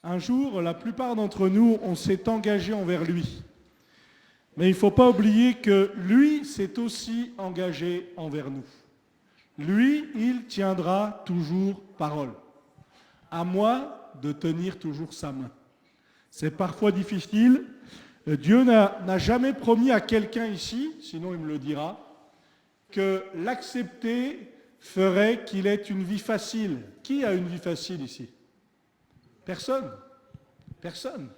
Un jour, la plupart d'entre nous, on s'est engagé envers lui. Mais il ne faut pas oublier que lui s'est aussi engagé envers nous. Lui, il tiendra toujours parole. À moi de tenir toujours sa main. C'est parfois difficile. Dieu n'a jamais promis à quelqu'un ici, sinon il me le dira, que l'accepter ferait qu'il ait une vie facile. Qui a une vie facile ici? Personne. Personne.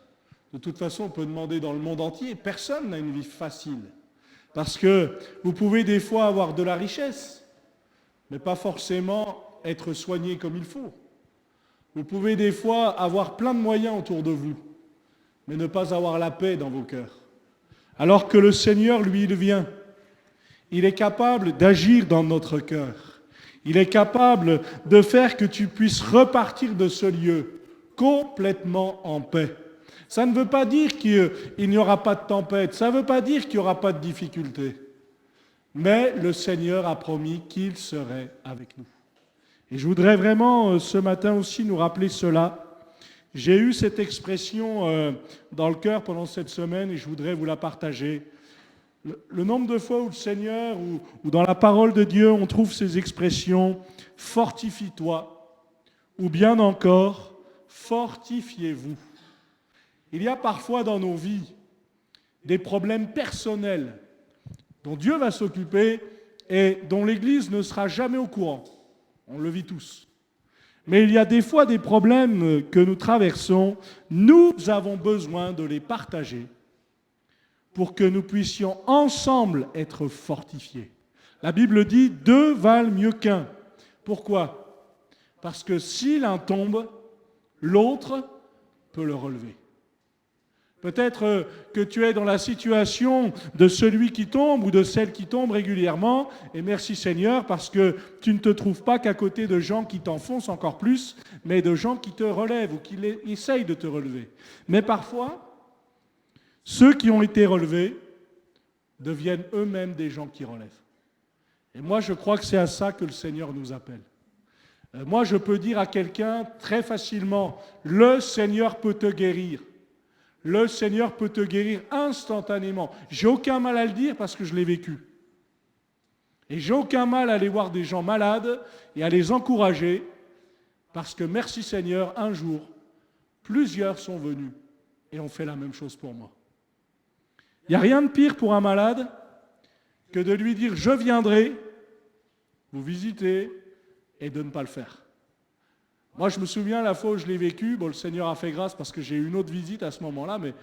De toute façon, on peut demander dans le monde entier, personne n'a une vie facile. Parce que vous pouvez des fois avoir de la richesse, mais pas forcément être soigné comme il faut. Vous pouvez des fois avoir plein de moyens autour de vous, mais ne pas avoir la paix dans vos cœurs. Alors que le Seigneur, lui, il vient. Il est capable d'agir dans notre cœur. Il est capable de faire que tu puisses repartir de ce lieu complètement en paix. Ça ne veut pas dire qu'il n'y aura pas de tempête, ça ne veut pas dire qu'il n'y aura pas de difficultés. Mais le Seigneur a promis qu'il serait avec nous. Et je voudrais vraiment ce matin aussi nous rappeler cela. J'ai eu cette expression dans le cœur pendant cette semaine et je voudrais vous la partager. Le nombre de fois où le Seigneur, ou dans la parole de Dieu, on trouve ces expressions « fortifie-toi » ou bien encore « fortifiez-vous ». Il y a parfois dans nos vies des problèmes personnels dont Dieu va s'occuper et dont l'Église ne sera jamais au courant. On le vit tous. Mais il y a des fois des problèmes que nous traversons, nous avons besoin de les partager pour que nous puissions ensemble être fortifiés. La Bible dit « deux valent mieux qu'un ». Pourquoi? Parce que si l'un tombe, l'autre peut le relever. Peut-être que tu es dans la situation de celui qui tombe ou de celle qui tombe régulièrement, et merci Seigneur, parce que tu ne te trouves pas qu'à côté de gens qui t'enfoncent encore plus, mais de gens qui te relèvent ou qui essayent de te relever. Mais parfois, ceux qui ont été relevés deviennent eux-mêmes des gens qui relèvent. Et moi, je crois que c'est à ça que le Seigneur nous appelle. Moi, je peux dire à quelqu'un très facilement, le Seigneur peut te guérir. Le Seigneur peut te guérir instantanément. J'ai aucun mal à le dire parce que je l'ai vécu. Et j'ai aucun mal à aller voir des gens malades et à les encourager parce que, merci Seigneur, un jour, plusieurs sont venus et ont fait la même chose pour moi. Il n'y a rien de pire pour un malade que de lui dire « je viendrai vous visiter » et de ne pas le faire. Moi, je me souviens la fois où je l'ai vécu, bon, le Seigneur a fait grâce parce que j'ai eu une autre visite à ce moment-là, mais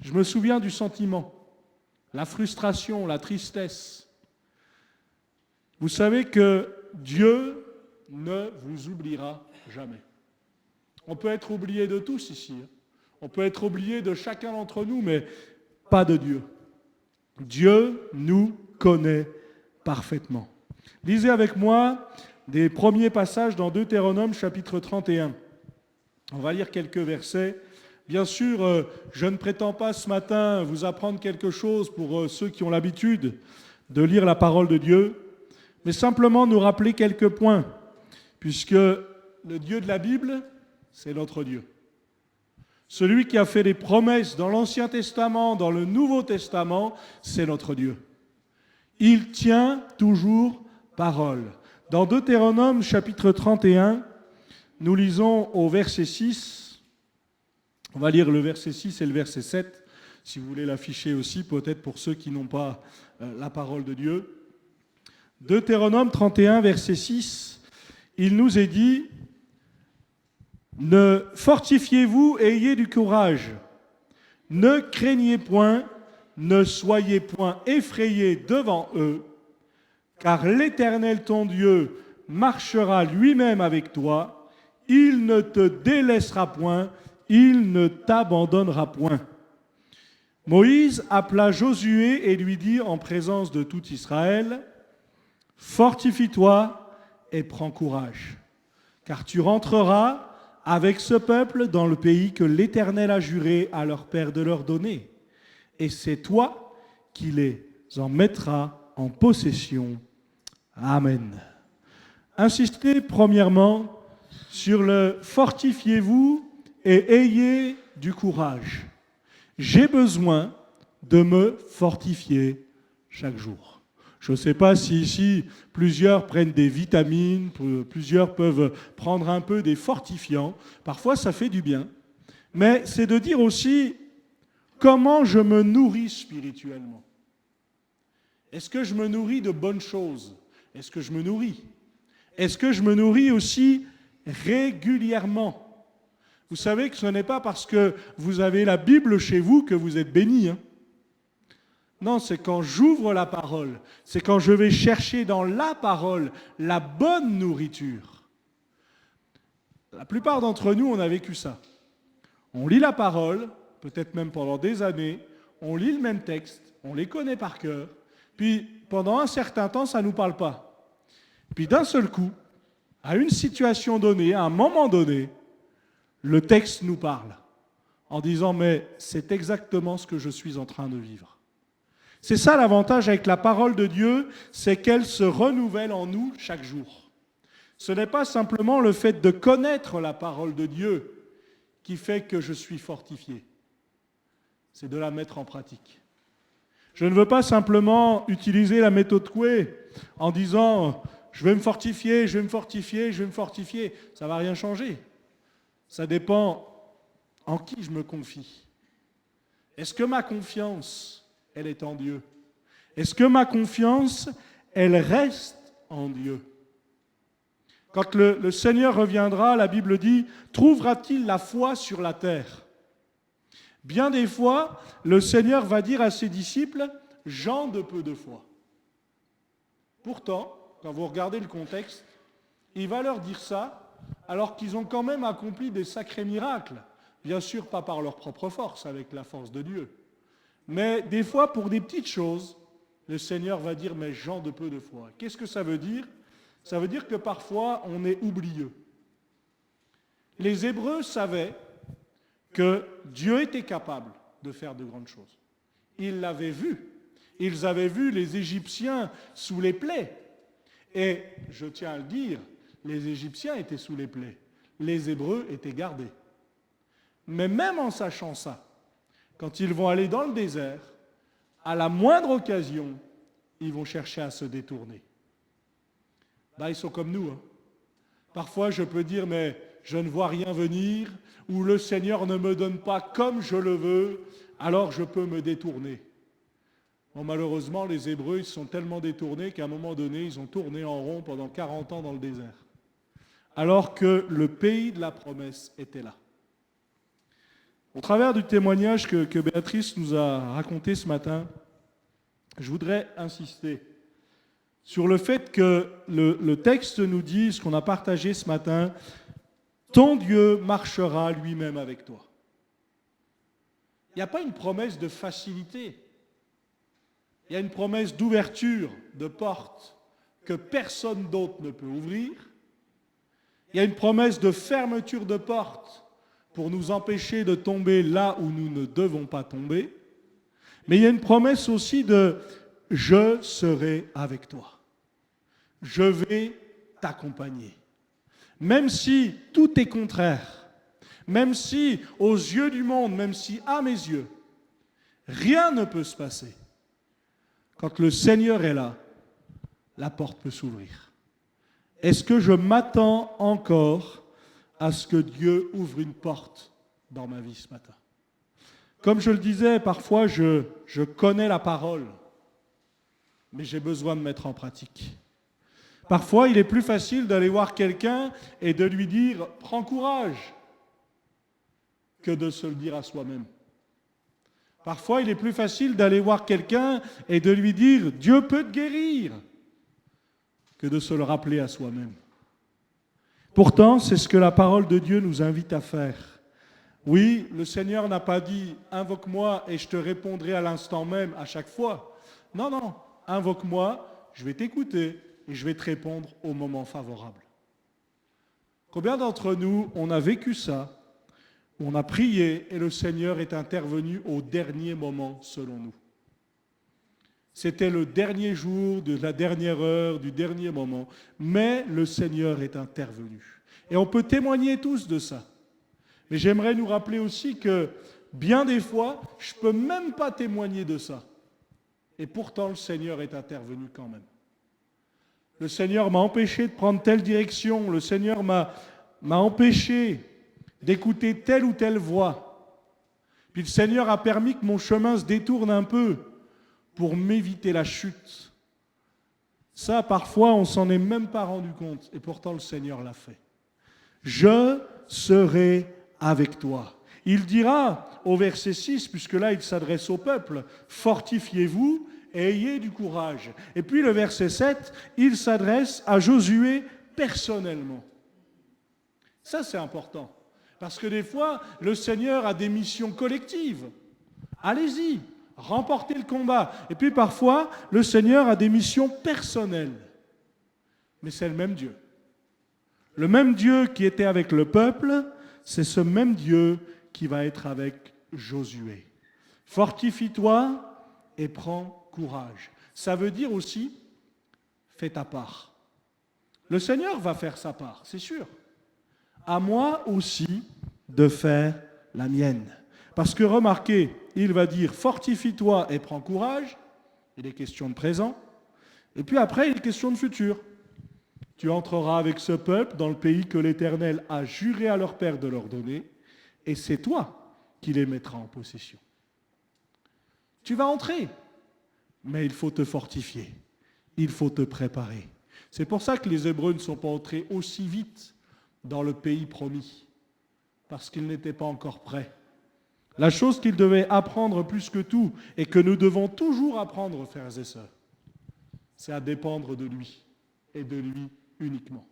je me souviens du sentiment, la frustration, la tristesse. Vous savez que Dieu ne vous oubliera jamais. On peut être oublié de tous ici, on peut être oublié de chacun d'entre nous, mais pas de Dieu. Dieu nous connaît parfaitement. Lisez avec moi des premiers passages dans Deutéronome chapitre 31. On va lire quelques versets. Bien sûr, je ne prétends pas ce matin vous apprendre quelque chose pour ceux qui ont l'habitude de lire la parole de Dieu, mais simplement nous rappeler quelques points, puisque le Dieu de la Bible, c'est notre Dieu. Celui qui a fait des promesses dans l'Ancien Testament, dans le Nouveau Testament, c'est notre Dieu. Il tient toujours parole. Dans Deutéronome chapitre 31, nous lisons au verset 6, on va lire le verset 6 et le verset 7, si vous voulez l'afficher aussi, peut-être pour ceux qui n'ont pas la parole de Dieu. Deutéronome 31, verset 6, il nous est dit « Ne fortifiez-vous et ayez du courage, ne craignez point, ne soyez point effrayés devant eux, car l'Éternel ton Dieu marchera lui-même avec toi, il ne te délaissera point, il ne t'abandonnera point. » Moïse appela Josué et lui dit en présence de tout Israël, « Fortifie-toi et prends courage, car tu rentreras avec ce peuple dans le pays que l'Éternel a juré à leur père de leur donner, et c'est toi qui les en mettras en possession. » Amen. Insistez premièrement sur le « fortifiez-vous et ayez du courage. J'ai besoin de me fortifier chaque jour. Je ne sais pas si ici, plusieurs prennent des vitamines, plusieurs peuvent prendre un peu des fortifiants. Parfois, ça fait du bien. Mais c'est de dire aussi comment je me nourris spirituellement. Est-ce que je me nourris de bonnes choses? Est-ce que je me nourris? Est-ce que je me nourris aussi régulièrement? Vous savez que ce n'est pas parce que vous avez la Bible chez vous que vous êtes béni. Non, c'est quand j'ouvre la parole, c'est quand je vais chercher dans la parole la bonne nourriture. La plupart d'entre nous, on a vécu ça. On lit la parole, peut-être même pendant des années, on lit le même texte, on les connaît par cœur, puis pendant un certain temps, ça ne nous parle pas. Puis d'un seul coup, à une situation donnée, à un moment donné, le texte nous parle en disant « mais c'est exactement ce que je suis en train de vivre ». C'est ça l'avantage avec la parole de Dieu, c'est qu'elle se renouvelle en nous chaque jour. Ce n'est pas simplement le fait de connaître la parole de Dieu qui fait que je suis fortifié. C'est de la mettre en pratique. Je ne veux pas simplement utiliser la méthode Coué en disant « je vais me fortifier, je vais me fortifier, je vais me fortifier ». Ça ne va rien changer. Ça dépend en qui je me confie. Est-ce que ma confiance, elle est en Dieu? Est-ce que ma confiance, elle reste en Dieu? Quand le Seigneur reviendra, la Bible dit, trouvera-t-il la foi sur la terre? Bien des fois, le Seigneur va dire à ses disciples, gens de peu de foi. Pourtant, quand vous regardez le contexte, il va leur dire ça alors qu'ils ont quand même accompli des sacrés miracles. Bien sûr, pas par leur propre force, avec la force de Dieu. Mais des fois, pour des petites choses, le Seigneur va dire, mais gens de peu de foi. Qu'est-ce que ça veut dire? Ça veut dire que parfois, on est oublieux. Les Hébreux savaient que Dieu était capable de faire de grandes choses. Ils l'avaient vu. Ils avaient vu les Égyptiens sous les plaies. Et, je tiens à le dire, les Égyptiens étaient sous les plaies. Les Hébreux étaient gardés. Mais même en sachant ça, quand ils vont aller dans le désert, à la moindre occasion, ils vont chercher à se détourner. Ils sont comme nous. Parfois, je peux dire, mais je ne vois rien venir, ou le Seigneur ne me donne pas comme je le veux, alors je peux me détourner. Bon, malheureusement, les Hébreux, ils sont tellement détournés qu'à un moment donné, ils ont tourné en rond pendant 40 ans dans le désert. Alors que le pays de la promesse était là. Au travers du témoignage que Béatrice nous a raconté ce matin, je voudrais insister sur le fait que le texte nous dit, ce qu'on a partagé ce matin, « Ton Dieu marchera lui-même avec toi ». Il n'y a pas une promesse de facilité. Il y a une promesse d'ouverture de portes que personne d'autre ne peut ouvrir. Il y a une promesse de fermeture de portes pour nous empêcher de tomber là où nous ne devons pas tomber. Mais il y a une promesse aussi de « je serai avec toi ». Je vais t'accompagner. Même si tout est contraire, même si aux yeux du monde, même si à mes yeux, rien ne peut se passer, quand le Seigneur est là, la porte peut s'ouvrir. Est-ce que je m'attends encore à ce que Dieu ouvre une porte dans ma vie ce matin? Comme je le disais, parfois je connais la parole, mais j'ai besoin de mettre en pratique. Parfois, il est plus facile d'aller voir quelqu'un et de lui dire « prends courage » que de se le dire à soi-même. Parfois, il est plus facile d'aller voir quelqu'un et de lui dire « Dieu peut te guérir » que de se le rappeler à soi-même. Pourtant, c'est ce que la parole de Dieu nous invite à faire. Oui, le Seigneur n'a pas dit « invoque-moi et je te répondrai à l'instant même à chaque fois ». Non, non, invoque-moi, je vais t'écouter et je vais te répondre au moment favorable. Combien d'entre nous, on a vécu ça, on a prié et le Seigneur est intervenu au dernier moment selon nous? C'était le dernier jour, de la dernière heure, du dernier moment, mais le Seigneur est intervenu. Et on peut témoigner tous de ça. Mais j'aimerais nous rappeler aussi que bien des fois, je ne peux même pas témoigner de ça. Et pourtant, le Seigneur est intervenu quand même. Le Seigneur m'a empêché de prendre telle direction. Le Seigneur m'a empêché d'écouter telle ou telle voix. Puis le Seigneur a permis que mon chemin se détourne un peu pour m'éviter la chute. Ça, parfois, on ne s'en est même pas rendu compte. Et pourtant, le Seigneur l'a fait. Je serai avec toi. Il dira au verset 6, puisque là, il s'adresse au peuple, fortifiez-vous et ayez du courage. Et puis le verset 7, il s'adresse à Josué personnellement. Ça, c'est important. Parce que des fois, le Seigneur a des missions collectives. Allez-y, remportez le combat. Et puis parfois, le Seigneur a des missions personnelles. Mais c'est le même Dieu. Le même Dieu qui était avec le peuple, c'est ce même Dieu qui va être avec Josué. Fortifie-toi et prends courage. Ça veut dire aussi, fais ta part. Le Seigneur va faire sa part, c'est sûr. À moi aussi de faire la mienne. Parce que remarquez, il va dire, fortifie-toi et prends courage. Il est question de présent. Et puis après, il est question de futur. Tu entreras avec ce peuple dans le pays que l'Éternel a juré à leur père de leur donner, et c'est toi qui les mettras en possession. Tu vas entrer, mais il faut te fortifier, il faut te préparer. C'est pour ça que les Hébreux ne sont pas entrés aussi vite dans le pays promis, parce qu'ils n'étaient pas encore prêts. La chose qu'ils devaient apprendre plus que tout, et que nous devons toujours apprendre, frères et sœurs, c'est à dépendre de lui, et de lui uniquement.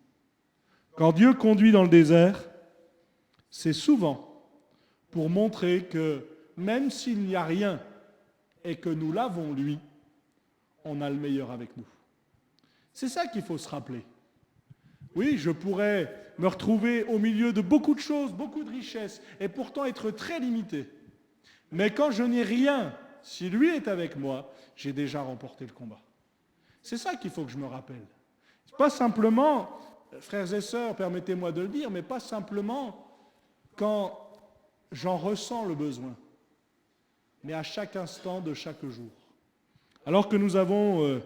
Quand Dieu conduit dans le désert, c'est souvent pour montrer que même s'il n'y a rien et que nous l'avons lui, on a le meilleur avec nous. C'est ça qu'il faut se rappeler. Oui, je pourrais me retrouver au milieu de beaucoup de choses, beaucoup de richesses, et pourtant être très limité. Mais quand je n'ai rien, si lui est avec moi, j'ai déjà remporté le combat. C'est ça qu'il faut que je me rappelle. Pas simplement, frères et sœurs, permettez-moi de le dire, mais pas simplement quand j'en ressens le besoin, mais à chaque instant de chaque jour. Alors que nous avons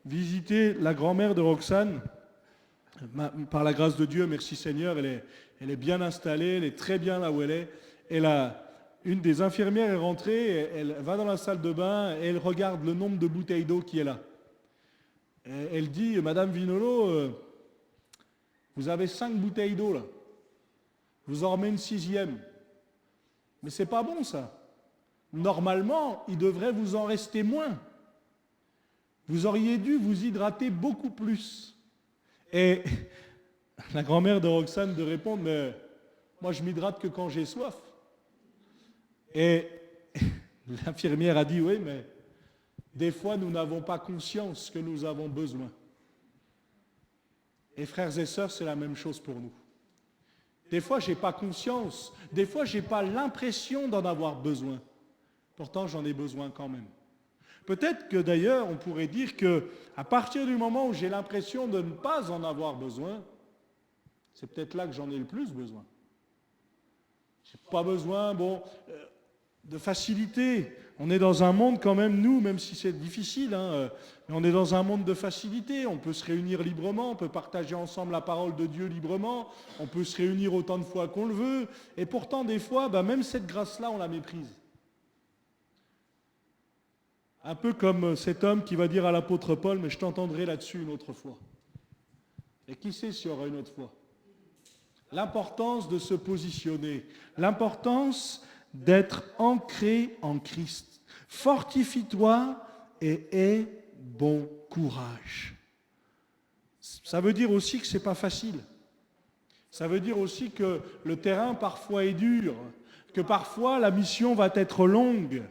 visité la grand-mère de Roxane, par la grâce de Dieu, merci Seigneur, elle est bien installée, elle est très bien là où elle est. Une des infirmières est rentrée, elle va dans la salle de bain et elle regarde le nombre de bouteilles d'eau qui est là. Elle dit, Madame Vinolo, vous avez 5 bouteilles d'eau là. Vous en remettez une 6e. Mais c'est pas bon ça. Normalement, il devrait vous en rester moins. Vous auriez dû vous hydrater beaucoup plus. Et la grand-mère de Roxane de répondre, mais moi je m'hydrate que quand j'ai soif. Et l'infirmière a dit, oui, mais des fois, nous n'avons pas conscience que nous avons besoin. Et frères et sœurs, c'est la même chose pour nous. Des fois, je n'ai pas conscience. Des fois, je n'ai pas l'impression d'en avoir besoin. Pourtant, j'en ai besoin quand même. Peut-être que d'ailleurs, on pourrait dire qu'à partir du moment où j'ai l'impression de ne pas en avoir besoin, c'est peut-être là que j'en ai le plus besoin. Je n'ai pas besoin, de facilité. On est dans un monde quand même, nous, même si c'est difficile, mais on est dans un monde de facilité. On peut se réunir librement, on peut partager ensemble la parole de Dieu librement, on peut se réunir autant de fois qu'on le veut. Et pourtant, des fois, même cette grâce-là, on la méprise. Un peu comme cet homme qui va dire à l'apôtre Paul, mais je t'entendrai là-dessus une autre fois. Et qui sait s'il y aura une autre fois? L'importance de se positionner, l'importance d'être ancré en Christ. Fortifie-toi et aie bon courage. Ça veut dire aussi que ce n'est pas facile. Ça veut dire aussi que le terrain parfois est dur, que parfois la mission va être longue.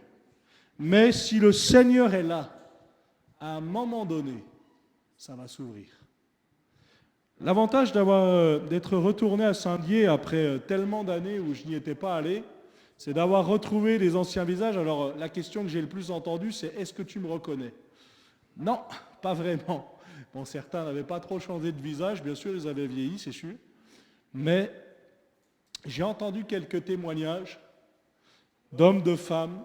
Mais si le Seigneur est là, à un moment donné, ça va s'ouvrir. L'avantage d'être retourné à Saint-Dié après tellement d'années où je n'y étais pas allé, c'est d'avoir retrouvé les anciens visages. Alors, la question que j'ai le plus entendue, c'est « Est-ce que tu me reconnais ?» Non, pas vraiment. Bon, certains n'avaient pas trop changé de visage, bien sûr, ils avaient vieilli, c'est sûr. Mais j'ai entendu quelques témoignages d'hommes, de femmes,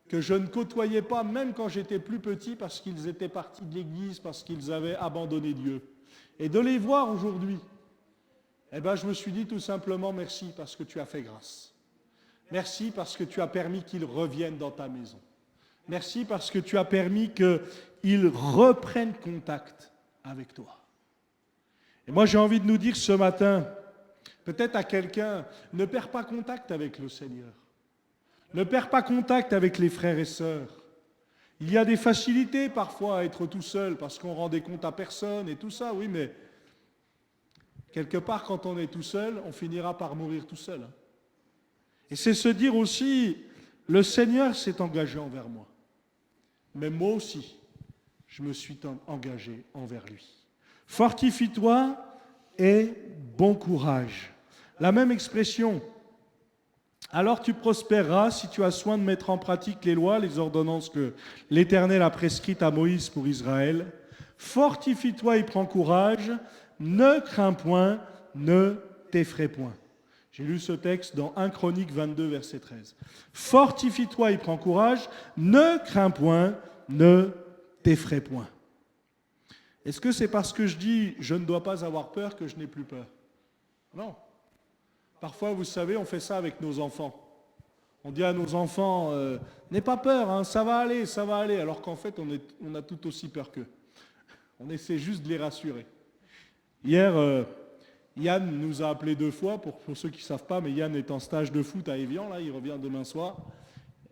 que je ne côtoyais pas même quand j'étais plus petit parce qu'ils étaient partis de l'Église, parce qu'ils avaient abandonné Dieu. Et de les voir aujourd'hui, je me suis dit tout simplement merci parce que tu as fait grâce. Merci parce que tu as permis qu'ils reviennent dans ta maison. Merci parce que tu as permis qu'ils reprennent contact avec toi. Et moi j'ai envie de nous dire ce matin, peut-être à quelqu'un, ne perds pas contact avec le Seigneur. Ne perds pas contact avec les frères et sœurs. Il y a des facilités parfois à être tout seul parce qu'on rend des comptes à personne et tout ça, oui, mais quelque part quand on est tout seul, on finira par mourir tout seul. Et c'est se dire aussi, le Seigneur s'est engagé envers moi. Mais moi aussi, je me suis engagé envers lui. Fortifie-toi et bon courage. La même expression. Alors tu prospéreras si tu as soin de mettre en pratique les lois, les ordonnances que l'Éternel a prescrites à Moïse pour Israël. Fortifie-toi et prends courage. Ne crains point, ne t'effraie point. J'ai lu ce texte dans 1 Chronique 22, verset 13. Fortifie-toi et prends courage. Ne crains point, ne t'effraie point. Est-ce que c'est parce que je dis je ne dois pas avoir peur que je n'ai plus peur? Non. Parfois, vous savez, on fait ça avec nos enfants. On dit à nos enfants, n'aie pas peur, hein, ça va aller, alors qu'en fait, on a tout aussi peur qu'eux. On essaie juste de les rassurer. Hier, Yann nous a appelés 2 fois, pour ceux qui ne savent pas, mais Yann est en stage de foot à Évian, là, il revient demain soir.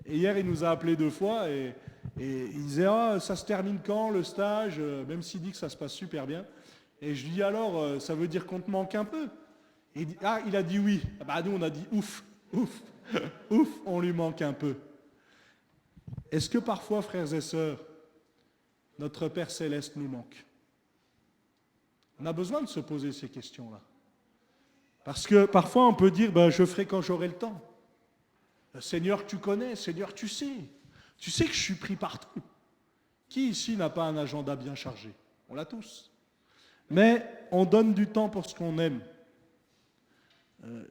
Et hier, il nous a appelés 2 fois, et il disait, ça se termine quand, le stage, même s'il dit que ça se passe super bien. Et je lui dis, alors, ça veut dire qu'on te manque un peu? Et il a dit oui. Nous, on a dit ouf, ouf, ouf, on lui manque un peu. Est-ce que parfois, frères et sœurs, notre Père Céleste nous manque? On a besoin de se poser ces questions-là. Parce que parfois, on peut dire, je ferai quand j'aurai le temps. Seigneur, tu connais, Seigneur, tu sais. Tu sais que je suis pris partout. Qui ici n'a pas un agenda bien chargé? On l'a tous. Mais on donne du temps pour ce qu'on aime.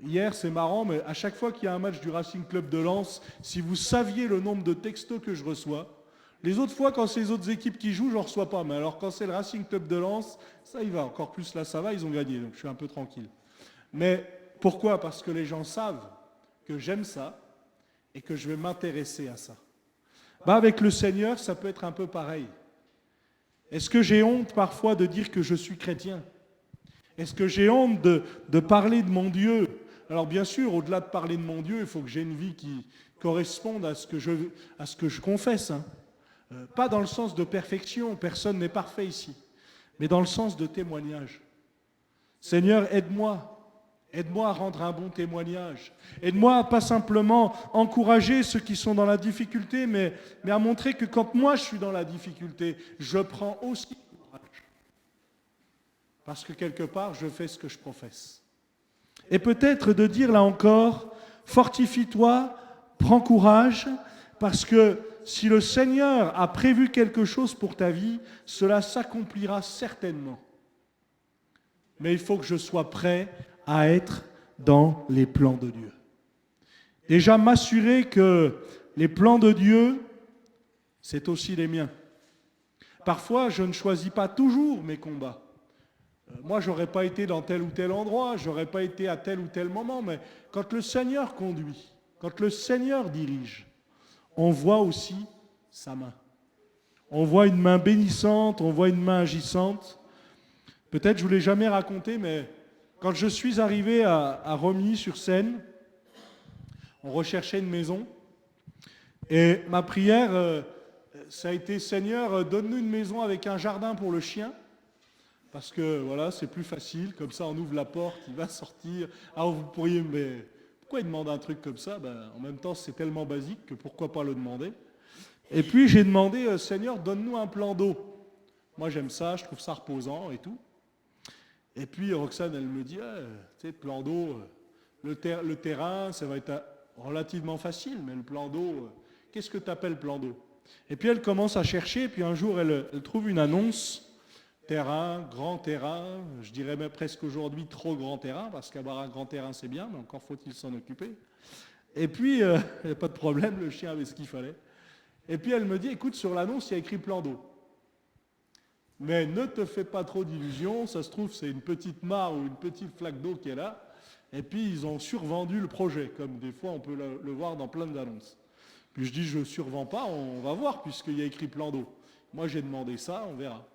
Hier, c'est marrant, mais à chaque fois qu'il y a un match du Racing Club de Lens, si vous saviez le nombre de textos que je reçois, les autres fois, quand c'est les autres équipes qui jouent, je n'en reçois pas. Mais alors, quand c'est le Racing Club de Lens, ça y va. Encore plus, là, ça va, ils ont gagné. Donc, je suis un peu tranquille. Mais pourquoi? Parce que les gens savent que j'aime ça et que je vais m'intéresser à ça. Avec le Seigneur, ça peut être un peu pareil. Est-ce que j'ai honte parfois de dire que je suis chrétien? Est-ce que j'ai honte de parler de mon Dieu? Alors bien sûr, au-delà de parler de mon Dieu, il faut que j'ai une vie qui corresponde à ce que je confesse. Pas dans le sens de perfection, personne n'est parfait ici, mais dans le sens de témoignage. Seigneur, aide-moi à rendre un bon témoignage. Aide-moi à pas simplement encourager ceux qui sont dans la difficulté, mais à montrer que quand moi je suis dans la difficulté, je prends aussi parce que quelque part, je fais ce que je professe. Et peut-être de dire là encore, fortifie-toi, prends courage, parce que si le Seigneur a prévu quelque chose pour ta vie, cela s'accomplira certainement. Mais il faut que je sois prêt à être dans les plans de Dieu. Déjà m'assurer que les plans de Dieu, c'est aussi les miens. Parfois, je ne choisis pas toujours mes combats. Moi, je n'aurais pas été dans tel ou tel endroit, je n'aurais pas été à tel ou tel moment, mais quand le Seigneur conduit, quand le Seigneur dirige, on voit aussi sa main. On voit une main bénissante, on voit une main agissante. Peut-être, je ne vous l'ai jamais raconté, mais quand je suis arrivé à Romilly-sur-Seine, on recherchait une maison, et ma prière, ça a été, Seigneur, donne-nous une maison avec un jardin pour le chien, parce que voilà, c'est plus facile, comme ça on ouvre la porte, il va sortir. Alors vous pourriez, mais pourquoi il demande un truc comme ça? En même temps, c'est tellement basique que pourquoi pas le demander? Et puis j'ai demandé, Seigneur, donne-nous un plan d'eau. Moi j'aime ça, je trouve ça reposant et tout. Et puis Roxane, elle me dit, tu sais, plan d'eau, le terrain, ça va être relativement facile, mais le plan d'eau, qu'est-ce que tu appelles plan d'eau? Et puis elle commence à chercher, et puis un jour elle trouve une annonce Terrain, grand terrain, je dirais même presque aujourd'hui trop grand terrain, parce qu'avoir un grand terrain c'est bien, mais encore faut-il s'en occuper. Et puis, il n'y a pas de problème, le chien avait ce qu'il fallait. Et puis elle me dit, écoute, sur l'annonce, il y a écrit plan d'eau. Mais ne te fais pas trop d'illusions, ça se trouve c'est une petite mare ou une petite flaque d'eau qui est là, et puis ils ont survendu le projet, comme des fois on peut le voir dans plein d'annonces. Puis je dis, je ne survends pas, on va voir, puisqu'il y a écrit plan d'eau. Moi j'ai demandé ça, on verra.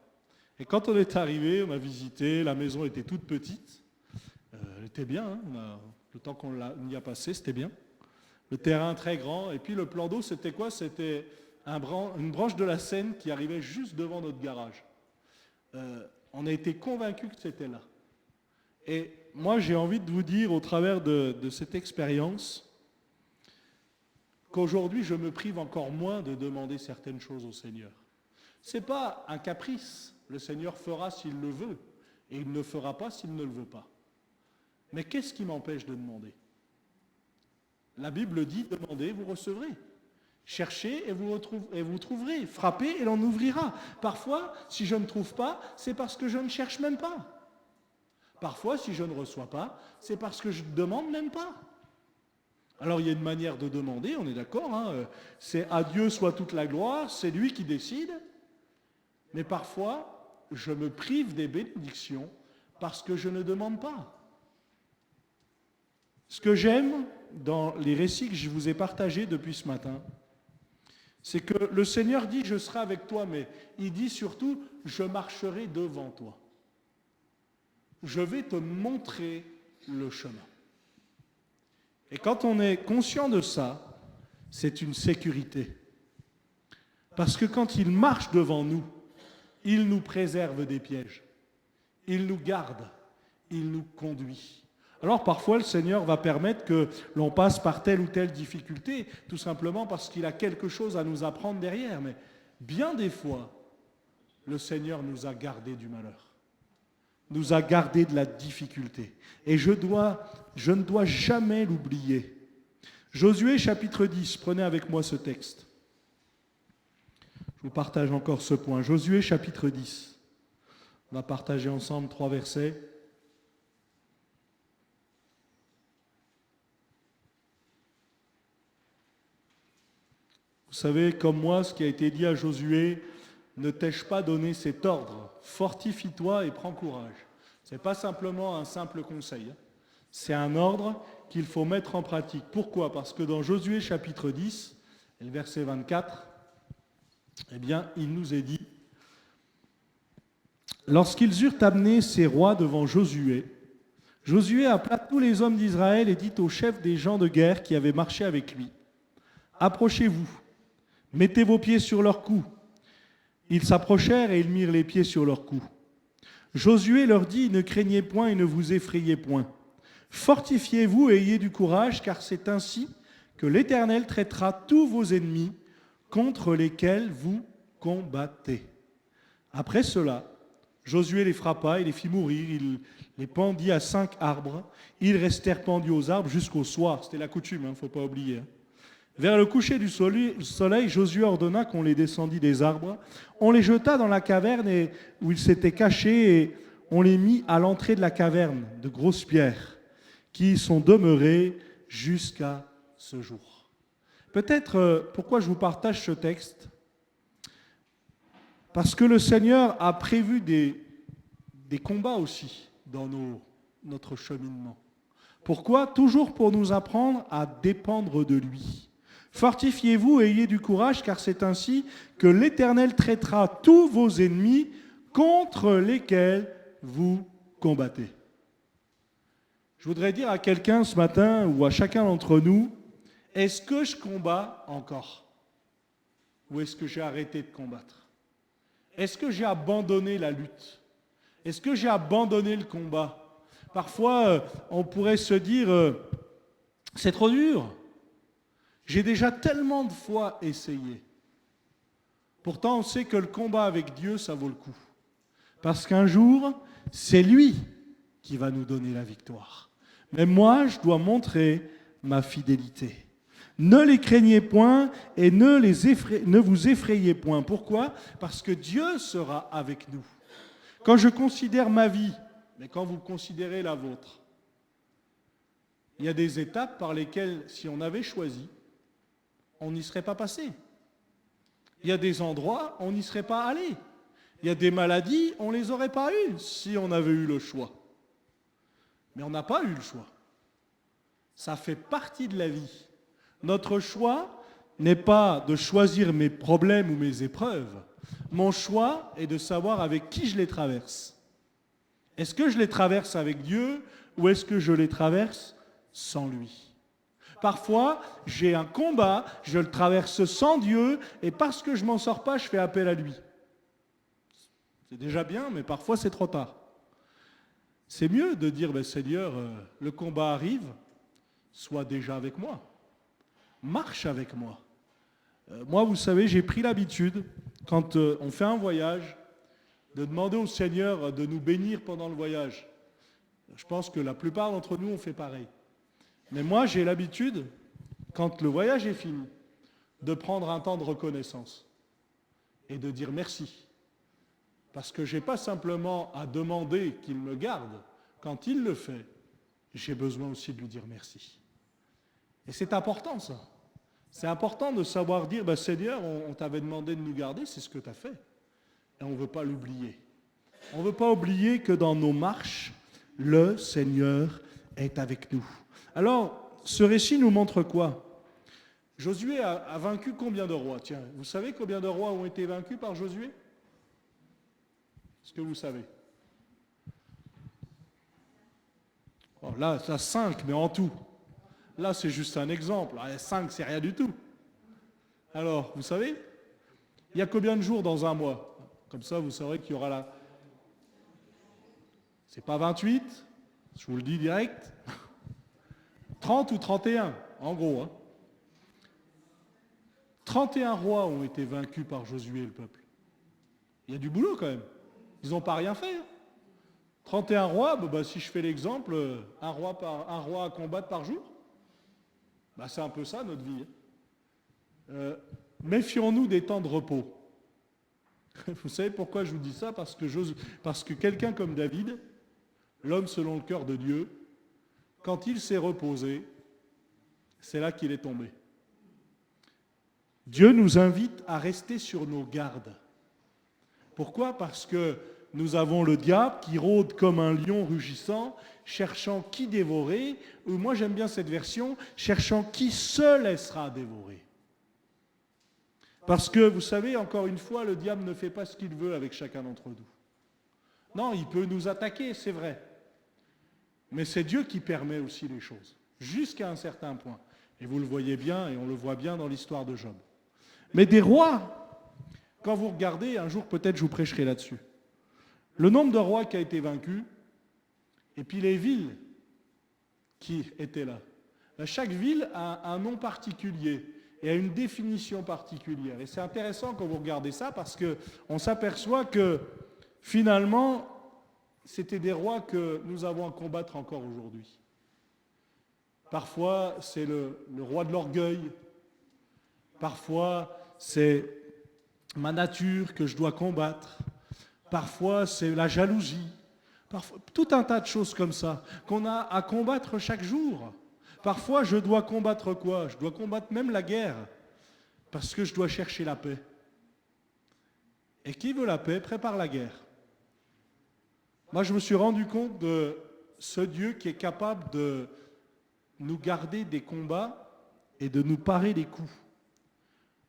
Et quand on est arrivé, on a visité, la maison était toute petite, elle était bien, hein, le temps qu'on y a passé, c'était bien. Le terrain très grand, et puis le plan d'eau, c'était quoi? C'était une branche de la Seine qui arrivait juste devant notre garage. On a été convaincus que c'était là. Et moi, j'ai envie de vous dire, au travers de cette expérience, qu'aujourd'hui, je me prive encore moins de demander certaines choses au Seigneur. Ce n'est pas un caprice. Le Seigneur fera s'il le veut, et il ne fera pas s'il ne le veut pas. Mais qu'est-ce qui m'empêche de demander? La Bible dit, demandez, vous recevrez. Cherchez et vous trouverez. Frappez et l'on ouvrira. Parfois, si je ne trouve pas, c'est parce que je ne cherche même pas. Parfois, si je ne reçois pas, c'est parce que je ne demande même pas. Alors, il y a une manière de demander, on est d'accord, hein, c'est à Dieu soit toute la gloire, c'est lui qui décide. Mais parfois, je me prive des bénédictions parce que je ne demande pas. Ce que j'aime dans les récits que je vous ai partagés depuis ce matin, c'est que le Seigneur dit « je serai avec toi », mais il dit surtout « je marcherai devant toi ». Je vais te montrer le chemin. Et quand on est conscient de ça, c'est une sécurité. Parce que quand il marche devant nous, il nous préserve des pièges. Il nous garde. Il nous conduit. Alors parfois, le Seigneur va permettre que l'on passe par telle ou telle difficulté, tout simplement parce qu'il a quelque chose à nous apprendre derrière. Mais bien des fois, le Seigneur nous a gardés du malheur, nous a gardés de la difficulté. Et je ne dois jamais l'oublier. Josué chapitre 10, prenez avec moi ce texte. Je vous partage encore ce point. Josué chapitre 10. On va partager ensemble 3 versets. Vous savez, comme moi, ce qui a été dit à Josué, ne t'ai-je pas donné cet ordre? Fortifie-toi et prends courage. Ce n'est pas simplement un simple conseil. C'est un ordre qu'il faut mettre en pratique. Pourquoi? Parce que dans Josué chapitre 10, et le verset 24, eh bien, il nous est dit, lorsqu'ils eurent amené ces rois devant Josué, Josué appela tous les hommes d'Israël et dit aux chefs des gens de guerre qui avaient marché avec lui, approchez-vous, mettez vos pieds sur leurs coups. Ils s'approchèrent et ils mirent les pieds sur leurs coups. Josué leur dit, ne craignez point et ne vous effrayez point. Fortifiez-vous et ayez du courage, car c'est ainsi que l'Éternel traitera tous vos ennemis contre lesquels vous combattez. Après cela, Josué les frappa et les fit mourir. Il les pendit à 5 arbres. Ils restèrent pendus aux arbres jusqu'au soir. C'était la coutume, il ne faut pas oublier. Vers le coucher du soleil, Josué ordonna qu'on les descendît des arbres. On les jeta dans la caverne où ils s'étaient cachés et on les mit à l'entrée de la caverne, de grosses pierres, qui y sont demeurées jusqu'à ce jour. Peut-être pourquoi je vous partage ce texte, parce que le Seigneur a prévu des combats aussi dans notre cheminement. Pourquoi? Toujours pour nous apprendre à dépendre de lui. Fortifiez-vous et ayez du courage, car c'est ainsi que l'Éternel traitera tous vos ennemis contre lesquels vous combattez. Je voudrais dire à quelqu'un ce matin, ou à chacun d'entre nous, est-ce que je combats encore? Ou est-ce que j'ai arrêté de combattre? Est-ce que j'ai abandonné la lutte? Est-ce que j'ai abandonné le combat? Parfois, on pourrait se dire, c'est trop dur. J'ai déjà tellement de fois essayé. Pourtant, on sait que le combat avec Dieu, ça vaut le coup. Parce qu'un jour, c'est lui qui va nous donner la victoire. Mais moi, je dois montrer ma fidélité. Ne les craignez point et ne vous effrayez point. Pourquoi? Parce que Dieu sera avec nous. Quand je considère ma vie, mais quand vous considérez la vôtre, il y a des étapes par lesquelles, si on avait choisi, on n'y serait pas passé. Il y a des endroits, on n'y serait pas allé. Il y a des maladies, on ne les aurait pas eues si on avait eu le choix. Mais on n'a pas eu le choix. Ça fait partie de la vie. Notre choix n'est pas de choisir mes problèmes ou mes épreuves. Mon choix est de savoir avec qui je les traverse. Est-ce que je les traverse avec Dieu ou est-ce que je les traverse sans lui? Parfois, j'ai un combat, je le traverse sans Dieu et parce que je ne m'en sors pas, je fais appel à lui. C'est déjà bien, mais parfois c'est trop tard. C'est mieux de dire, Seigneur, le combat arrive, sois déjà avec moi. Marche avec moi. Moi, vous savez, j'ai pris l'habitude, quand on fait un voyage, de demander au Seigneur de nous bénir pendant le voyage. Je pense que la plupart d'entre nous ont fait pareil. Mais moi, j'ai l'habitude, quand le voyage est fini, de prendre un temps de reconnaissance et de dire merci. Parce que je n'ai pas simplement à demander qu'il me garde. Quand il le fait, j'ai besoin aussi de lui dire merci. Et c'est important, ça. C'est important de savoir dire, Seigneur, on t'avait demandé de nous garder, c'est ce que tu as fait. Et on ne veut pas l'oublier. On ne veut pas oublier que dans nos marches, le Seigneur est avec nous. Alors, ce récit nous montre quoi? Josué a vaincu combien de rois? Tiens, vous savez combien de rois ont été vaincus par Josué? Est-ce que vous savez? Oh, là, ça 5, mais en tout. Là, c'est juste un exemple. 5, c'est rien du tout. Alors, vous savez, il y a combien de jours dans un mois? Comme ça, vous saurez qu'il y aura là. C'est pas 28, je vous le dis direct. 30 ou 31, en gros. 31 rois ont été vaincus par Josué et le peuple. Il y a du boulot quand même. Ils n'ont pas rien fait. 31 rois, si je fais l'exemple, un roi à combattre par jour, c'est un peu ça notre vie. Méfions-nous des temps de repos. Vous savez pourquoi je vous dis ça? Parce que quelqu'un comme David, l'homme selon le cœur de Dieu, quand il s'est reposé, c'est là qu'il est tombé. Dieu nous invite à rester sur nos gardes. Pourquoi? Parce que nous avons le diable qui rôde comme un lion rugissant, cherchant qui dévorer, ou moi j'aime bien cette version, cherchant qui se laissera dévorer. Parce que, vous savez, encore une fois, le diable ne fait pas ce qu'il veut avec chacun d'entre nous. Non, il peut nous attaquer, c'est vrai. Mais c'est Dieu qui permet aussi les choses, jusqu'à un certain point. Et vous le voyez bien, et on le voit bien dans l'histoire de Job. Mais des rois, quand vous regardez, un jour peut-être je vous prêcherai là-dessus, le nombre de rois qui a été vaincu, et puis les villes qui étaient là. Chaque ville a un nom particulier et a une définition particulière. Et c'est intéressant quand vous regardez ça parce qu'on s'aperçoit que finalement, c'était des rois que nous avons à combattre encore aujourd'hui. Parfois, c'est le roi de l'orgueil. Parfois, c'est ma nature que je dois combattre. Parfois, c'est la jalousie. Parfois, tout un tas de choses comme ça qu'on a à combattre chaque jour. Parfois, je dois combattre quoi? Je dois combattre même la guerre parce que je dois chercher la paix. Et qui veut la paix prépare la guerre. Moi, je me suis rendu compte de ce Dieu qui est capable de nous garder des combats et de nous parer des coups.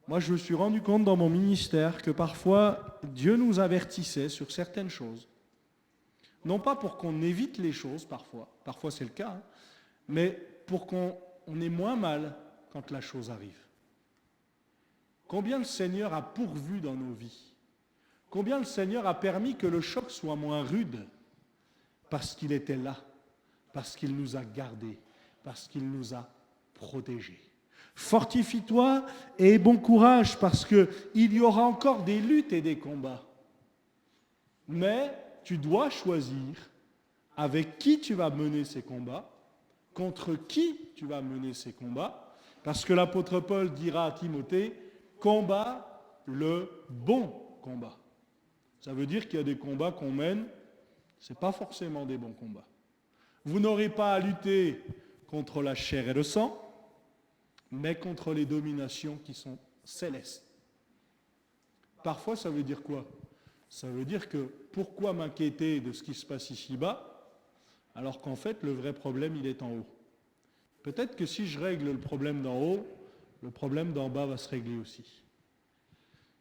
Moi, je me suis rendu compte dans mon ministère que parfois, Dieu nous avertissait sur certaines choses. Non pas pour qu'on évite les choses, parfois c'est le cas, mais pour qu'on ait moins mal quand la chose arrive. Combien le Seigneur a pourvu dans nos vies? Combien le Seigneur a permis que le choc soit moins rude? Parce qu'il était là, parce qu'il nous a gardés, parce qu'il nous a protégés. Fortifie-toi et aie bon courage parce qu'il y aura encore des luttes et des combats. Mais tu dois choisir avec qui tu vas mener ces combats, contre qui tu vas mener ces combats, parce que l'apôtre Paul dira à Timothée, combat le bon combat. Ça veut dire qu'il y a des combats qu'on mène, ce n'est pas forcément des bons combats. Vous n'aurez pas à lutter contre la chair et le sang, mais contre les dominations qui sont célestes. Parfois, ça veut dire quoi? Ça veut dire que pourquoi m'inquiéter de ce qui se passe ici-bas, alors qu'en fait, le vrai problème, il est en haut. Peut-être que si je règle le problème d'en haut, le problème d'en bas va se régler aussi.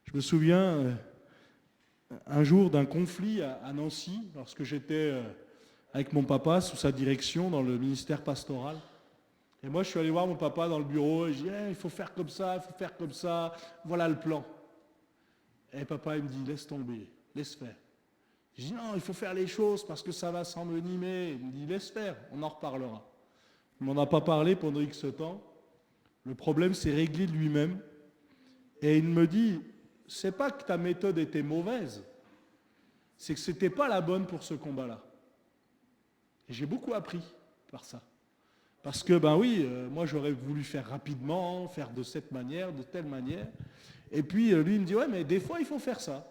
Je me souviens un jour d'un conflit à Nancy, lorsque j'étais avec mon papa sous sa direction dans le ministère pastoral. Et moi, je suis allé voir mon papa dans le bureau et je dis il faut faire comme ça, il faut faire comme ça, voilà le plan. Et papa, il me dit laisse tomber, laisse faire. Je dis non, il faut faire les choses parce que ça va s'envenimer. Il me dit laisse faire, on en reparlera. Il ne m'en a pas parlé pendant X temps. Le problème s'est réglé de lui-même. Et il me dit c'est pas que ta méthode était mauvaise, c'est que c'était pas la bonne pour ce combat-là. Et j'ai beaucoup appris par ça. Parce que, moi j'aurais voulu faire rapidement, faire de cette manière, de telle manière. Et puis lui il me dit ouais mais des fois il faut faire ça.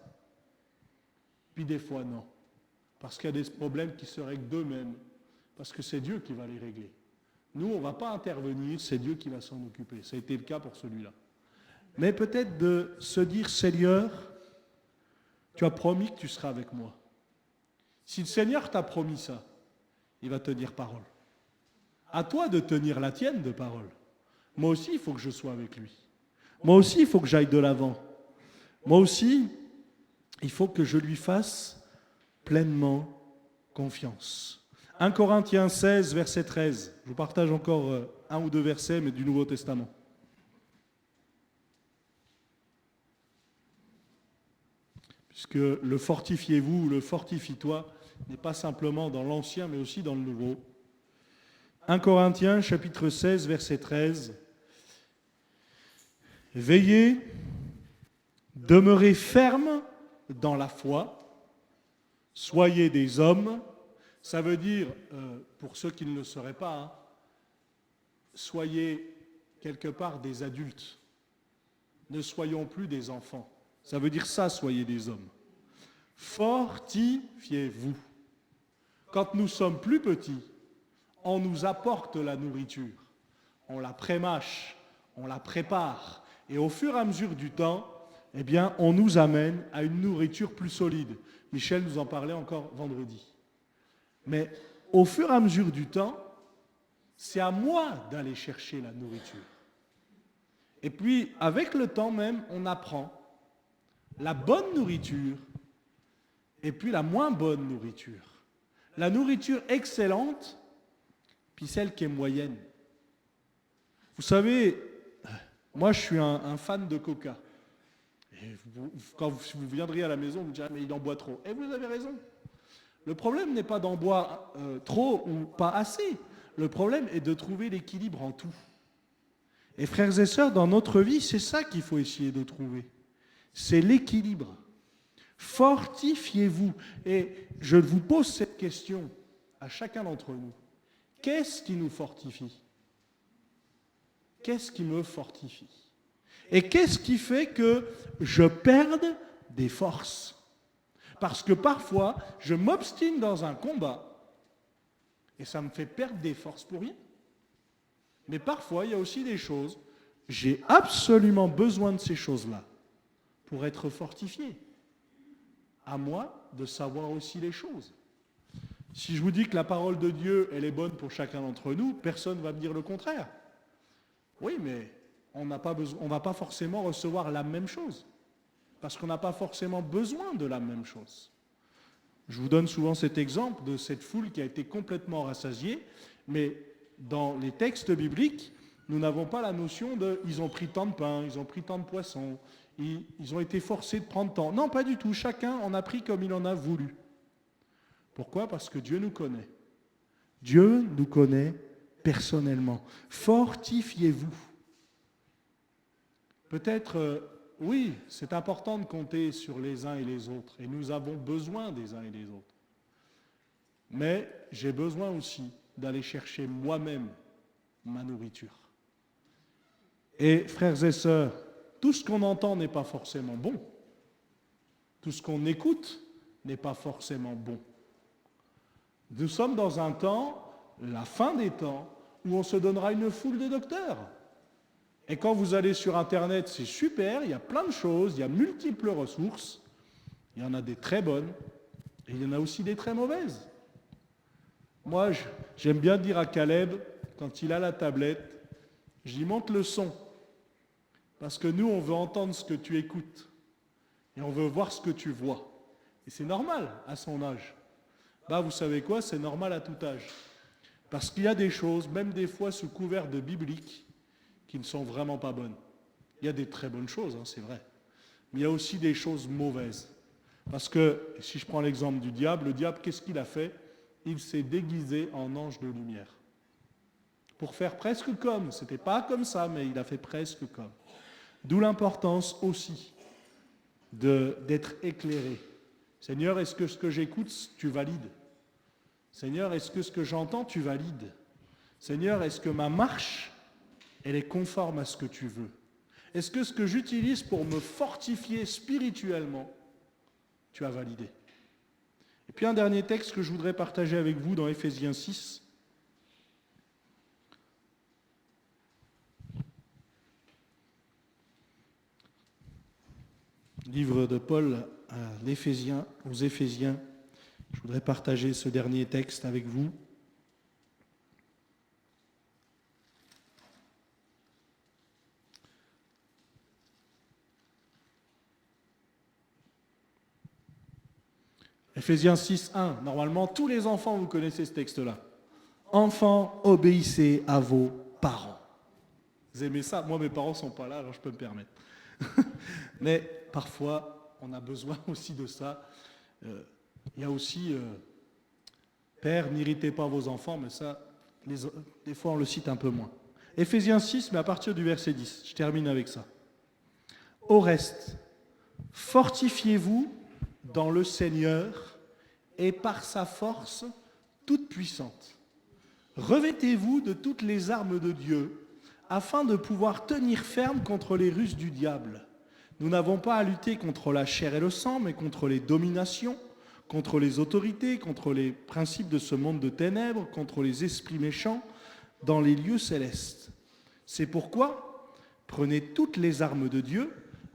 Puis des fois non. Parce qu'il y a des problèmes qui se règlent d'eux-mêmes. Parce que c'est Dieu qui va les régler. Nous on ne va pas intervenir, c'est Dieu qui va s'en occuper. Ça a été le cas pour celui-là. Mais peut-être de se dire Seigneur, tu as promis que tu seras avec moi. Si le Seigneur t'a promis ça, il va te dire parole. À toi de tenir la tienne de parole. Moi aussi, il faut que je sois avec lui. Moi aussi, il faut que j'aille de l'avant. Moi aussi, il faut que je lui fasse pleinement confiance. 1 Corinthiens 16, verset 13. Je vous partage encore un ou deux versets, mais du Nouveau Testament. Puisque le fortifiez-vous ou le fortifie-toi n'est pas simplement dans l'Ancien, mais aussi dans le Nouveau. 1 Corinthiens, chapitre 16, verset 13. Veillez, demeurez fermes dans la foi, soyez des hommes. Ça veut dire, pour ceux qui ne le sauraient pas, soyez quelque part des adultes. Ne soyons plus des enfants. Ça veut dire ça, soyez des hommes. Fortifiez-vous. Quand nous sommes plus petits, on nous apporte la nourriture. On la prémâche, on la prépare. Et au fur et à mesure du temps, on nous amène à une nourriture plus solide. Michel nous en parlait encore vendredi. Mais au fur et à mesure du temps, c'est à moi d'aller chercher la nourriture. Et puis, avec le temps même, on apprend la bonne nourriture et puis la moins bonne nourriture. La nourriture excellente, puis celle qui est moyenne. Vous savez, moi je suis un fan de Coca. Et quand vous viendriez à la maison, vous me direz mais il en boit trop. Et vous avez raison. Le problème n'est pas d'en boire trop ou pas assez. Le problème est de trouver l'équilibre en tout. Et frères et sœurs, dans notre vie, c'est ça qu'il faut essayer de trouver. C'est l'équilibre. Fortifiez-vous. Et je vous pose cette question à chacun d'entre nous. Qu'est-ce qui nous fortifie? Qu'est-ce qui me fortifie? Et qu'est-ce qui fait que je perde des forces? Parce que parfois, je m'obstine dans un combat et ça me fait perdre des forces pour rien. Mais parfois, il y a aussi des choses, j'ai absolument besoin de ces choses-là pour être fortifié. À moi de savoir aussi les choses. Si je vous dis que la parole de Dieu, elle est bonne pour chacun d'entre nous, personne ne va me dire le contraire. Oui, mais on ne va pas forcément recevoir la même chose. Parce qu'on n'a pas forcément besoin de la même chose. Je vous donne souvent cet exemple de cette foule qui a été complètement rassasiée, mais dans les textes bibliques, nous n'avons pas la notion de « ils ont pris tant de pain, ils ont pris tant de poissons ». Ils ont été forcés de prendre tant. Non, pas du tout. Chacun en a pris comme il en a voulu. Pourquoi? Parce que Dieu nous connaît. Dieu nous connaît personnellement. Fortifiez-vous. Peut-être, oui, c'est important de compter sur les uns et les autres. Et nous avons besoin des uns et des autres. Mais j'ai besoin aussi d'aller chercher moi-même ma nourriture. Et frères et sœurs, tout ce qu'on entend n'est pas forcément bon. Tout ce qu'on écoute n'est pas forcément bon. Nous sommes dans un temps, la fin des temps, où on se donnera une foule de docteurs. Et quand vous allez sur Internet, c'est super, il y a plein de choses, il y a multiples ressources. Il y en a des très bonnes, et il y en a aussi des très mauvaises. Moi, j'aime bien dire à Caleb, quand il a la tablette, je lui monte le son. Parce que nous, on veut entendre ce que tu écoutes. Et on veut voir ce que tu vois. Et c'est normal à son âge. Bah, vous savez quoi, c'est normal à tout âge. Parce qu'il y a des choses, même des fois sous couvert de biblique, qui ne sont vraiment pas bonnes. Il y a des très bonnes choses, hein, c'est vrai. Mais il y a aussi des choses mauvaises. Parce que, si je prends l'exemple du diable, le diable, qu'est-ce qu'il a fait? Il s'est déguisé en ange de lumière. Pour faire presque comme. C'était pas comme ça, mais il a fait presque comme. D'où l'importance aussi d'être éclairé. Seigneur, est-ce que ce que j'écoute, tu valides? Seigneur, est-ce que ce que j'entends, tu valides? Seigneur, est-ce que ma marche, elle est conforme à ce que tu veux? Est-ce que ce que j'utilise pour me fortifier spirituellement, tu as validé? Et puis un dernier texte que je voudrais partager avec vous dans Éphésiens 6. Livre de Paul aux Éphésiens. Je voudrais partager ce dernier texte avec vous. Éphésiens 6, 1. Normalement, tous les enfants, vous connaissez ce texte-là. Enfants, obéissez à vos parents. Vous aimez ça? Moi, mes parents ne sont pas là, alors je peux me permettre. Mais parfois, on a besoin aussi de ça. Il y a aussi Père, n'irritez pas vos enfants, mais ça, des fois, on le cite un peu moins. Éphésiens 6, mais à partir du verset 10. Je termine avec ça. Au reste, fortifiez-vous dans le Seigneur et par sa force toute puissante. Revêtez-vous de toutes les armes de Dieu afin de pouvoir tenir ferme contre les ruses du diable. Nous n'avons pas à lutter contre la chair et le sang, mais contre les dominations, contre les autorités, contre les principes de ce monde de ténèbres, contre les esprits méchants dans les lieux célestes. C'est pourquoi prenez toutes les armes de Dieu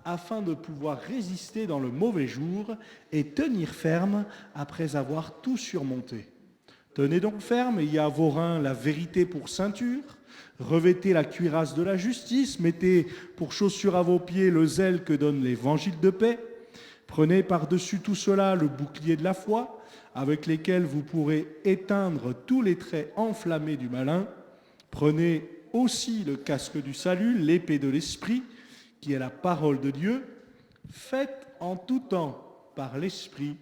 afin de pouvoir résister dans le mauvais jour et tenir ferme après avoir tout surmonté. Tenez donc ferme, ayez à vos reins la vérité pour ceinture, revêtez la cuirasse de la justice, mettez pour chaussure à vos pieds le zèle que donne l'évangile de paix, prenez par-dessus tout cela le bouclier de la foi, avec lesquels vous pourrez éteindre tous les traits enflammés du malin, prenez aussi le casque du salut, l'épée de l'esprit, qui est la parole de Dieu, faites en tout temps par l'esprit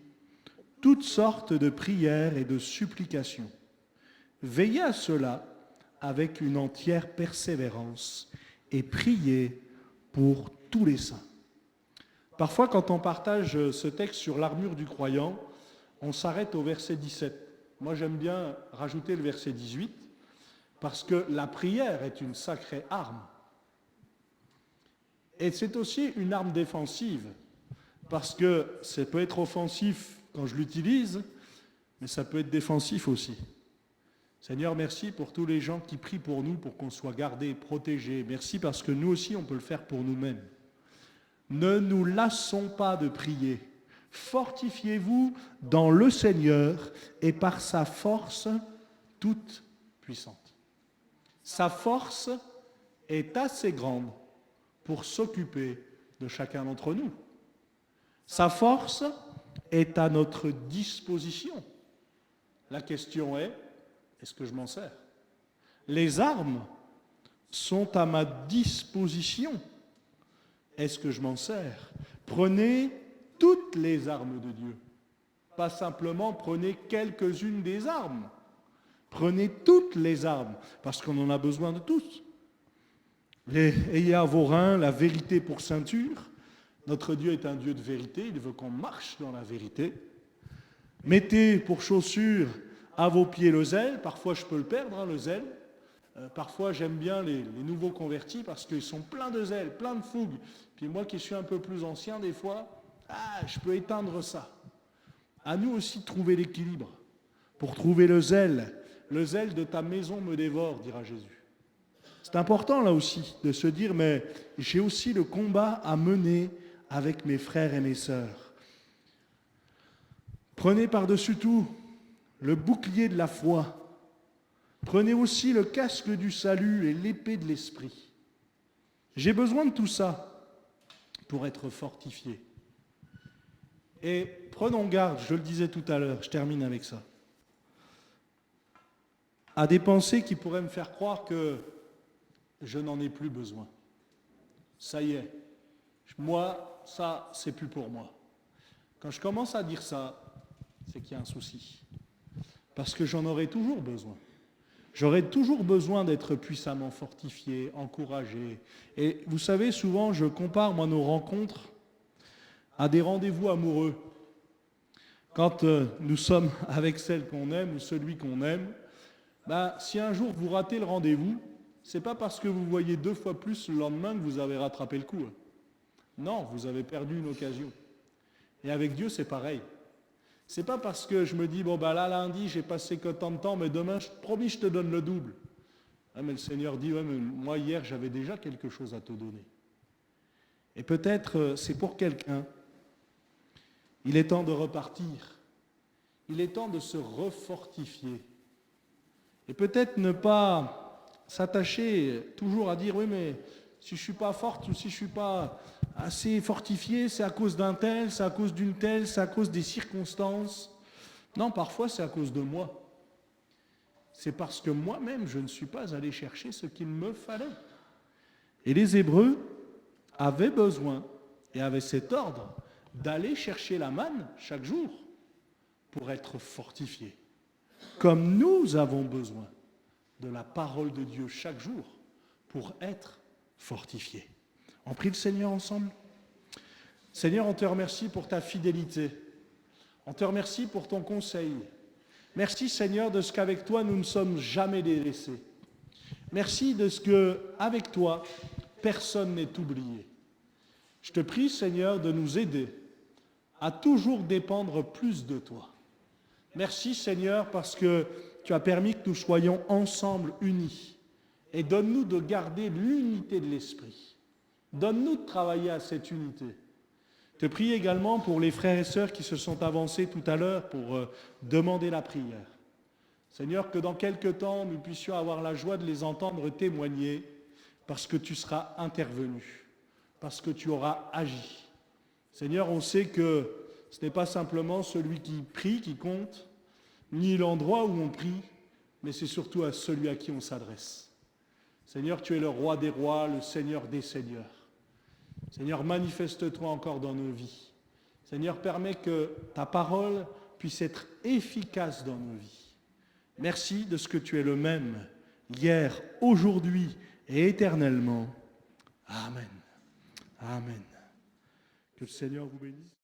toutes sortes de prières et de supplications. Veillez à cela avec une entière persévérance et priez pour tous les saints. Parfois, quand on partage ce texte sur l'armure du croyant, on s'arrête au verset 17. Moi, j'aime bien rajouter le verset 18, parce que la prière est une sacrée arme. Et c'est aussi une arme défensive, parce que ça peut être offensif quand je l'utilise, mais ça peut être défensif aussi. Seigneur, merci pour tous les gens qui prient pour nous, pour qu'on soit gardés, protégés. Merci parce que nous aussi, on peut le faire pour nous-mêmes. Ne nous lassons pas de prier. Fortifiez-vous dans le Seigneur et par sa force toute puissante. Sa force est assez grande pour s'occuper de chacun d'entre nous. Sa force est à notre disposition. La question est, est-ce que je m'en sers? Les armes sont à ma disposition. Est-ce que je m'en sers? Prenez toutes les armes de Dieu. Pas simplement prenez quelques-unes des armes. Prenez toutes les armes, parce qu'on en a besoin de tous. Ayez à vos reins la vérité pour ceinture. Notre Dieu est un Dieu de vérité, il veut qu'on marche dans la vérité. Mettez pour chaussure à vos pieds le zèle. Parfois je peux le perdre, le zèle. Parfois j'aime bien les nouveaux convertis parce qu'ils sont pleins de zèle, pleins de fougue. Puis moi qui suis un peu plus ancien des fois, Ah, je peux éteindre ça. À nous aussi de trouver l'équilibre, pour trouver le zèle. Le zèle de ta maison me dévore, dira Jésus. C'est important là aussi de se dire, mais j'ai aussi le combat à mener avec mes frères et mes sœurs. Prenez par-dessus tout le bouclier de la foi. Prenez aussi le casque du salut et l'épée de l'esprit. J'ai besoin de tout ça pour être fortifié. Et prenons garde, je le disais tout à l'heure, je termine avec ça, à des pensées qui pourraient me faire croire que je n'en ai plus besoin. Ça y est, moi, ça, c'est plus pour moi. Quand je commence à dire ça, c'est qu'il y a un souci. Parce que j'en aurai toujours besoin. J'aurai toujours besoin d'être puissamment fortifié, encouragé. Et vous savez, souvent, je compare, moi, nos rencontres à des rendez-vous amoureux. Quand nous sommes avec celle qu'on aime ou celui qu'on aime, si un jour vous ratez le rendez-vous, c'est pas parce que vous voyez 2 fois plus le lendemain que vous avez rattrapé le coup. Non, vous avez perdu une occasion. Et avec Dieu, c'est pareil. C'est pas parce que je me dis, là, lundi, j'ai passé que tant de temps, mais demain, promis, je te donne le double. Mais le Seigneur dit, mais moi, hier, j'avais déjà quelque chose à te donner. Et peut-être, c'est pour quelqu'un. Il est temps de repartir. Il est temps de se refortifier. Et peut-être ne pas s'attacher toujours à dire, oui, mais si je ne suis pas forte ou si je ne suis pas assez fortifié, c'est à cause d'un tel, c'est à cause d'une telle, c'est à cause des circonstances. Non, parfois c'est à cause de moi. C'est parce que moi-même, je ne suis pas allé chercher ce qu'il me fallait. Et les Hébreux avaient besoin et avaient cet ordre d'aller chercher la manne chaque jour pour être fortifiés. Comme nous avons besoin de la parole de Dieu chaque jour pour être fortifiés. On prie le Seigneur ensemble. Seigneur, on te remercie pour ta fidélité. On te remercie pour ton conseil. Merci Seigneur de ce qu'avec toi nous ne sommes jamais délaissés. Merci de ce qu'avec toi personne n'est oublié. Je te prie Seigneur de nous aider à toujours dépendre plus de toi. Merci Seigneur parce que tu as permis que nous soyons ensemble unis. Et donne-nous de garder l'unité de l'esprit. Donne-nous de travailler à cette unité. Je te prie également pour les frères et sœurs qui se sont avancés tout à l'heure pour demander la prière. Seigneur, que dans quelque temps, nous puissions avoir la joie de les entendre témoigner parce que tu seras intervenu, parce que tu auras agi. Seigneur, on sait que ce n'est pas simplement celui qui prie qui compte, ni l'endroit où on prie, mais c'est surtout à celui à qui on s'adresse. Seigneur, tu es le roi des rois, le Seigneur des seigneurs. Seigneur, manifeste-toi encore dans nos vies. Seigneur, permets que ta parole puisse être efficace dans nos vies. Merci de ce que tu es le même, hier, aujourd'hui et éternellement. Amen. Amen. Que le Seigneur vous bénisse.